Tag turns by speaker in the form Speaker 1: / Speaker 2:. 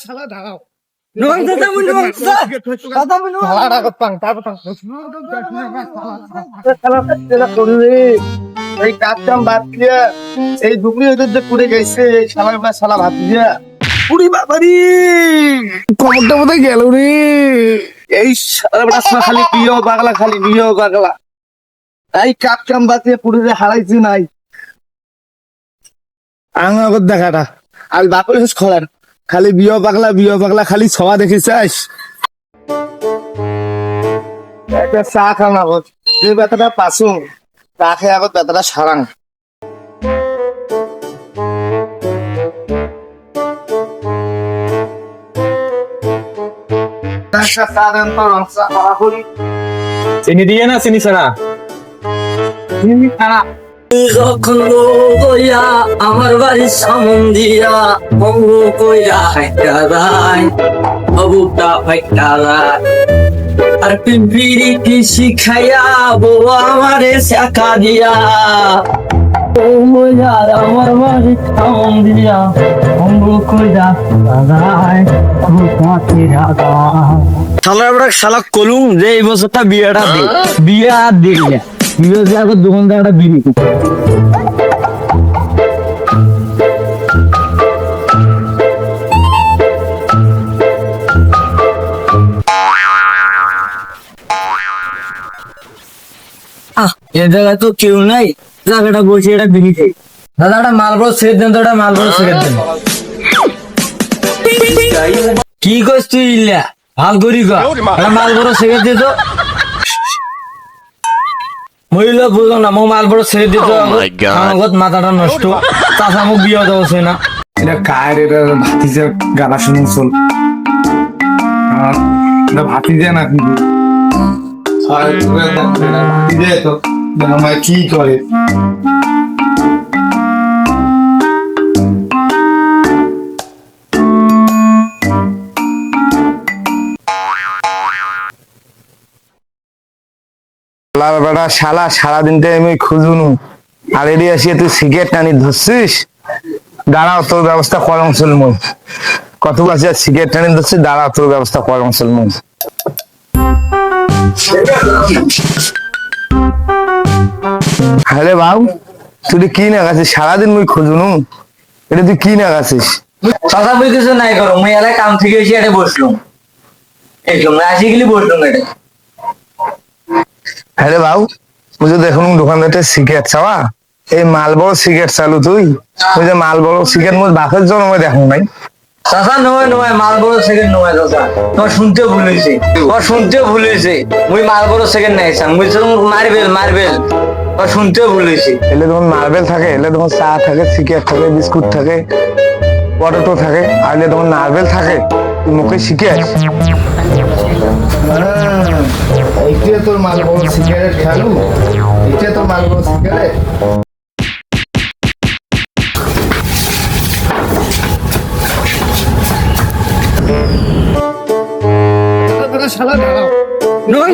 Speaker 1: শালা দাঁড়াও এই কাজ কাম বাদ দিয়া এই দুপুরি ওদের যে পুড়ে গেছে শালা ভাত দিয়া পুরি বাবারি কমরটা বোধহয় গেল রে। এই শালা খালি বিয়ে পাগলা খালি বিয়ে পাগলা এই কাজ কাম বাদ দিয়ে পুড়ে যে হারাইছি নাই আমার দেখাটা আর বাপের খোলার খালি বিয়ে পাগলা খালি সবা দেখে চাস একটা চা খান আগত যে ব্যথাটা পাসু তা খেয়ে আগত ব্যথাটা সারাং
Speaker 2: চিনি দিয়ে না চিনি ছাড়া
Speaker 3: যখন গইয়া আমার বাড়ির সামন দিয়া অঙ্গ কইরা হাইটা যায় অবুকটা ফাইটা যায় আর পিম্পিরি কি শিখাইয়া বউ আমারে শেখা দিয়া ও মজার আমার বাড়ির সামন দিয়া অঙ্গ কইরা যায় অবুকটা ফিরা যায় শালা কলুম যে এই বছরটা বিয়েটা দে বিয়ে আর দিই না বিয়ে আগে দোকানদারটা বিড়ি এ জায়গায় তো কেউ নাই জায়গাটা বসে এটা বিড়ি খাই দাদা একটা মালবড় ছেড়ে দেন তো একটা মালবড় ছেড়ে দেন কি করছ তুই ইল্লা ভাল করি মালবড় ছেড়ে দে তো মহিলা বুঝলাম না মো মাল বড় ছেড়ে দিত আমার মাথাটা নষ্ট চাষা মুখ বিয়ে দেওয়া না
Speaker 1: এটা কায়ের এটা ভাতিজা গালা শুনে চল এটা ভাতিজা না কিন্তু ভাতিজা তো আমায় কি করে বেটা শালা সারাদিন আমি খুঁজুনু আর এড়িয়ে আসিয়ে তুই সিগারেট টানি ধরছিস দাঁড়াও তোর ব্যবস্থা করং চলমু কত আছে সিগারেট টানি ধরছিস দাঁড়াও তোর ব্যবস্থা করং চলমু হ্যাঁ বাবু তুই কি না গেছিস সারাদিন মুই খুঁজুনু এটা তুই কি না গেছিস
Speaker 3: কথা বই কিছু নাই করো মুই এলাকায় কাম থেকে এসে এটা বসলাম একদম আসি গেলি বসলাম এটা
Speaker 1: হ্যাঁ বাবু বুঝে দেখুন দোকানদারটা সিগারেট চাওয়া এই মালবড় সিগারেট চালু তুই ওই যে মালবড় সিগারেট মোট বাপের জন্য দেখো নাই
Speaker 3: চাচা নয় নয় মাল বড় সেকেন্ড নয় চাচা তোমার শুনতে ভুলেছে মুই মাল বড় সেকেন্ড নাই মুই মার্বেল তোমার শুনতেও ভুলেছি
Speaker 1: এলে তখন মার্বেল থাকে এলে তখন চা থাকে সিগারেট থাকে বিস্কুট থাকে পটেটো থাকে আর এলে তখন মার্বেল থাকে তুই মুখে শিখে এইটা তোর মালবড় সিগারেট খেলু এইটা তোর মালবড় সিগারেট শালা দাঁড়াও নয়